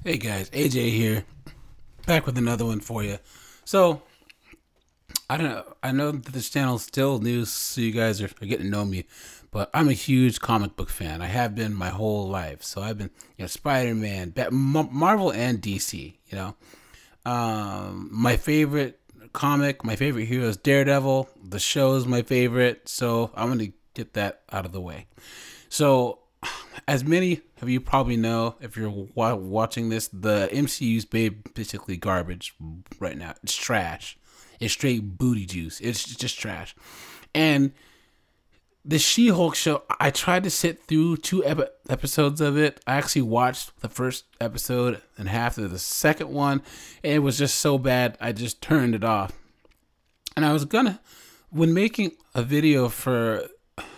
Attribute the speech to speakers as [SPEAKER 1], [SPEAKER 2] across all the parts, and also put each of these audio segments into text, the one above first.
[SPEAKER 1] Hey guys, AJ here, back with another one for you. So, I don't know, I know that this channel is still new, so you guys are getting to know me, but I'm a huge comic book fan. I have been my whole life. So I've been, Spider-Man, Marvel and DC, my favorite comic, my favorite hero is Daredevil. The show is my favorite, so I'm going to get that out of the way. So, as many of you probably know, if you're watching this, the MCU is basically garbage right now. It's trash. It's straight booty juice. It's just trash. And the She-Hulk show, I tried to sit through two episodes of it. I actually watched the first episode and half of the second one, and it was just so bad, I just turned it off. And I was gonna, when making a video for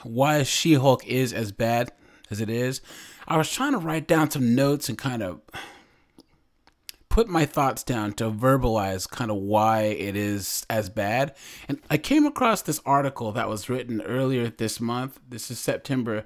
[SPEAKER 1] why She-Hulk is as bad as it is, I was trying to write down some notes and kind of put my thoughts down to verbalize kind of why it is as bad. And I came across this article that was written earlier this month. This is September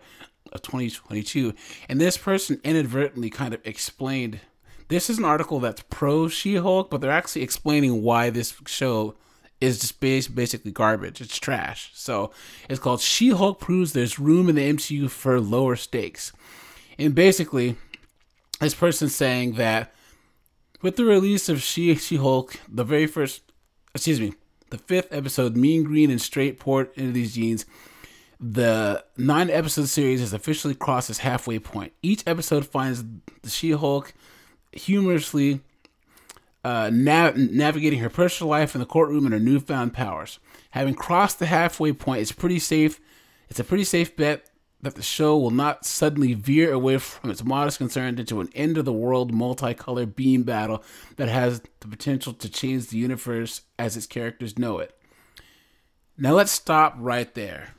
[SPEAKER 1] of 2022. And this person inadvertently kind of explained, this is an article that's pro She-Hulk, but they're actually explaining why this show is just basically garbage. It's trash. So it's called She-Hulk Proves There's Room in the MCU for Lower Stakes. And basically, this person's saying that with the release of She-Hulk, the fifth episode, Mean Green and Straight Port into these jeans, the 9-episode series has officially crossed its halfway point. Each episode finds the She-Hulk humorously navigating her personal life in the courtroom and her newfound powers. Having crossed the halfway point, it's a pretty safe bet that the show will not suddenly veer away from its modest concerns into an end-of-the-world multicolored beam battle that has the potential to change the universe as its characters know it. Now let's stop right there.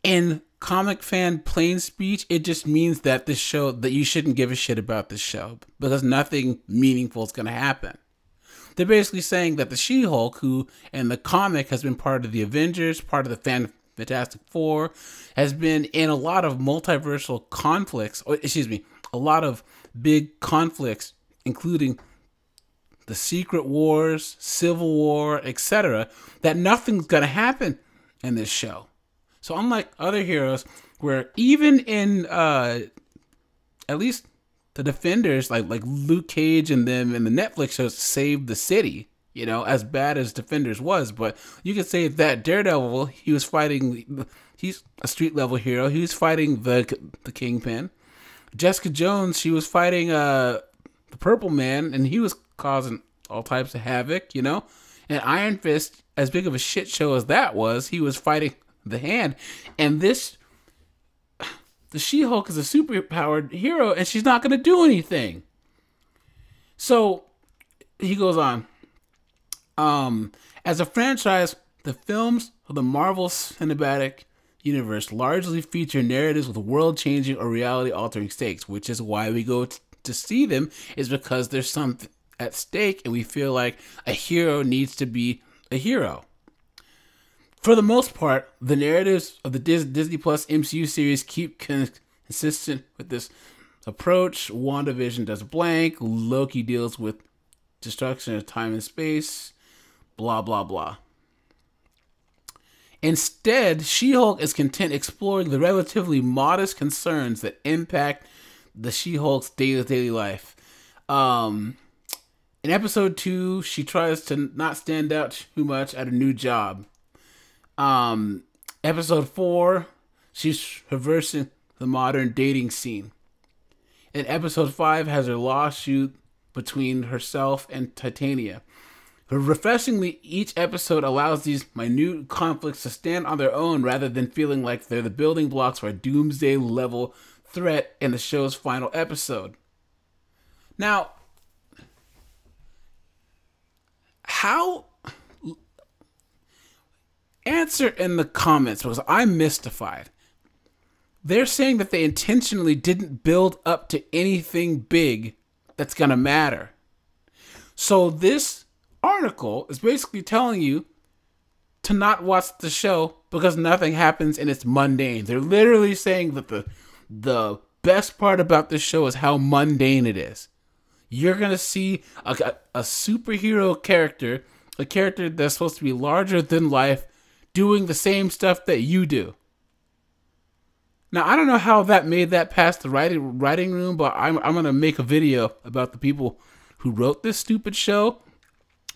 [SPEAKER 1] In comic fan plain speech, it just means that this show, that you shouldn't give a shit about this show because nothing meaningful is going to happen. They're basically saying that the She-Hulk, who in the comic has been part of the Avengers, part of the Fantastic Four, has been in a lot of multiversal conflicts, a lot of big conflicts, including the Secret Wars, Civil War, etc., that nothing's going to happen in this show. So unlike other heroes, where even in at least the Defenders, like Luke Cage and them in the Netflix shows saved the city, as bad as Defenders was, but you could say that Daredevil, he's a street level hero. He was fighting the Kingpin. Jessica Jones, she was fighting the Purple Man, and he was causing all types of havoc, And Iron Fist, as big of a shit show as that was, he was fighting the Hand. And the She-Hulk is a superpowered hero, and she's not going to do anything. So he goes on. As a franchise, the films of the Marvel Cinematic Universe largely feature narratives with world-changing or reality-altering stakes, which is why we go to see them, is because there's something at stake, and we feel like a hero needs to be a hero. For the most part, the narratives of the Disney Plus MCU series keep consistent with this approach. WandaVision does blank, Loki deals with destruction of time and space, blah, blah, blah. Instead, She-Hulk is content exploring the relatively modest concerns that impact the She-Hulk's daily life. In episode 2, she tries to not stand out too much at a new job. Episode 4, she's traversing the modern dating scene. And episode 5 has her lawsuit between herself and Titania. Refreshingly, each episode allows these minute conflicts to stand on their own rather than feeling like they're the building blocks for a doomsday-level threat in the show's final episode. Now, answer in the comments, because I'm mystified. They're saying that they intentionally didn't build up to anything big that's going to matter. So this article is basically telling you to not watch the show because nothing happens and it's mundane. They're literally saying that the best part about this show is how mundane it is. You're going to see a superhero character, a character that's supposed to be larger than life, doing the same stuff that you do. Now, I don't know how that made that past the writing room, but I'm going to make a video about the people who wrote this stupid show.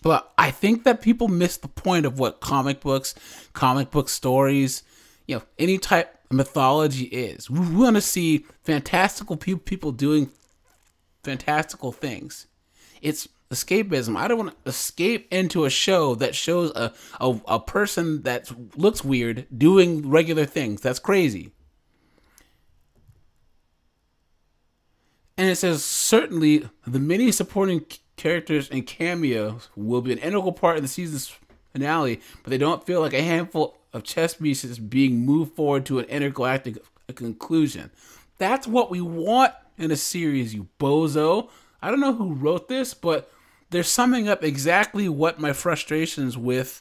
[SPEAKER 1] But I think that people miss the point of what comic book stories, any type of mythology is. We want to see fantastical people doing fantastical things. It's escapism. I don't want to escape into a show that shows a person that looks weird doing regular things. That's crazy. And it says, certainly, the many supporting characters and cameos will be an integral part of the season's finale, but they don't feel like a handful of chess pieces being moved forward to an intergalactic conclusion. That's what we want in a series, you bozo. I don't know who wrote this, but they're summing up exactly what my frustrations with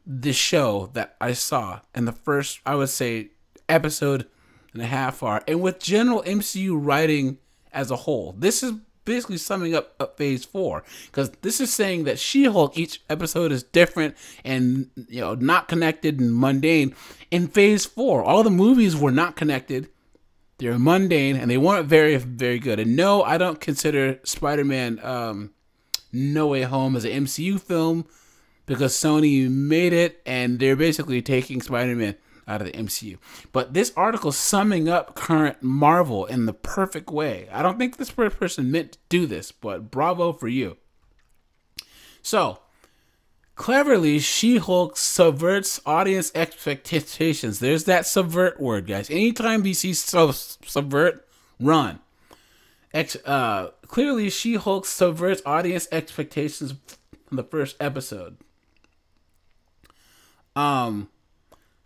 [SPEAKER 1] the show that I saw in the first, I would say, episode and a half are. And with general MCU writing as a whole, this is basically summing up phase 4, because this is saying that She-Hulk, each episode is different and not connected and mundane. In phase 4, all the movies were not connected, they're mundane, and they weren't very, very good. And no, I don't consider Spider-Man No Way Home as an MCU film, because Sony made it and they're basically taking Spider-Man out of the MCU. But this article is summing up current Marvel in the perfect way. I don't think this person meant to do this, but bravo for you. So, cleverly, She-Hulk subverts audience expectations. There's that subvert word, guys. Anytime you see subvert, run. Clearly, She-Hulk subverts audience expectations from the first episode.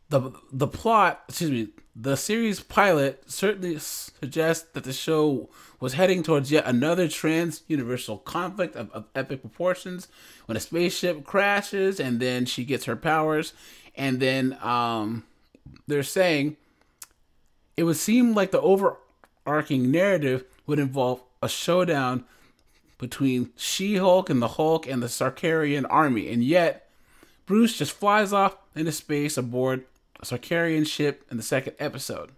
[SPEAKER 1] The plot, the series pilot certainly suggests that the show was heading towards yet another trans-universal conflict of epic proportions when a spaceship crashes and then she gets her powers. And then they're saying it would seem like the overarching narrative would involve a showdown between She-Hulk and the Hulk and the Sarkarian army. And yet, Bruce just flies off into space aboard a Sarkarian ship in the second episode.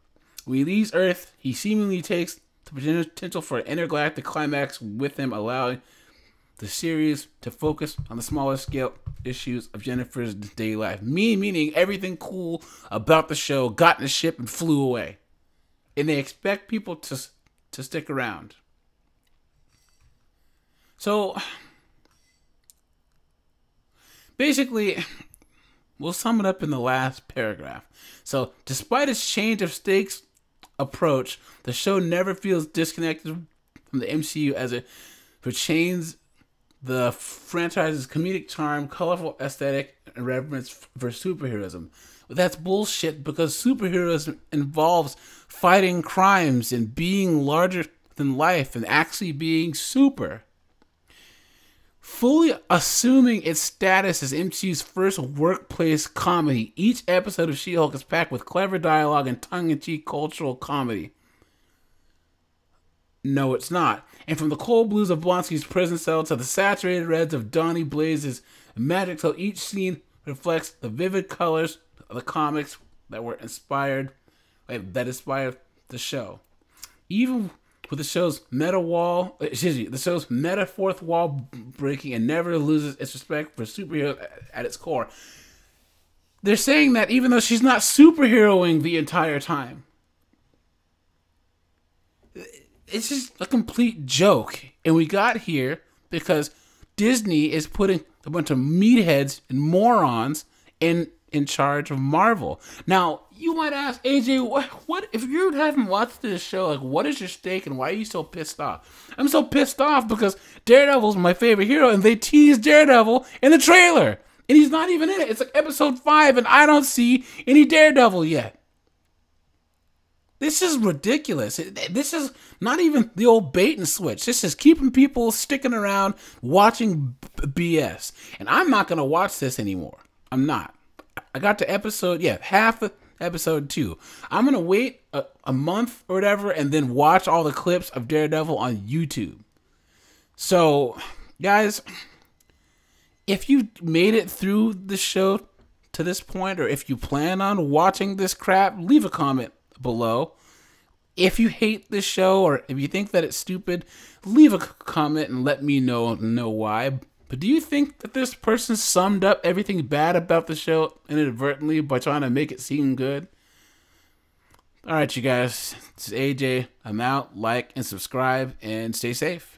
[SPEAKER 1] When he leaves Earth, he seemingly takes the potential for an intergalactic climax with him, allowing the series to focus on the smaller scale issues of Jennifer's daily life. Meaning everything cool about the show got in the ship and flew away. And they expect people to stick around. So, basically, we'll sum it up in the last paragraph. So, despite its change of stakes approach, the show never feels disconnected from the MCU as it retains the franchise's comedic charm, colorful aesthetic, and reverence for superheroism. But that's bullshit, because superheroism involves fighting crimes and being larger than life and actually being super. Fully assuming its status as MCU's first workplace comedy, each episode of She-Hulk is packed with clever dialogue and tongue-in-cheek cultural comedy. No, it's not. And from the cold blues of Blonsky's prison cell to the saturated reds of Donnie Blaze's magic cell, each scene reflects the vivid colors of the comics that inspired the show. Even with the show's the show's meta fourth wall breaking and never loses its respect for superheroes at its core. They're saying that even though she's not superheroing the entire time, it's just a complete joke. And we got here because Disney is putting a bunch of meatheads and morons in charge of Marvel. Now, you might ask, AJ, what if you haven't watched this show, like, what is your stake and why are you so pissed off? I'm so pissed off because Daredevil's my favorite hero and they teased Daredevil in the trailer. And he's not even in it. It's like episode 5 and I don't see any Daredevil yet. This is ridiculous. This is not even the old bait and switch. This is keeping people sticking around watching BS. And I'm not going to watch this anymore. I'm not. I got to episode, half episode 2. I'm gonna wait a month or whatever, and then watch all the clips of Daredevil on YouTube. So, guys, if you made it through the show to this point, or if you plan on watching this crap, leave a comment below. If you hate this show, or if you think that it's stupid, leave a comment and let me know why. But do you think that this person summed up everything bad about the show inadvertently by trying to make it seem good? Alright, you guys. This is AJ. I'm out. Like and subscribe and stay safe.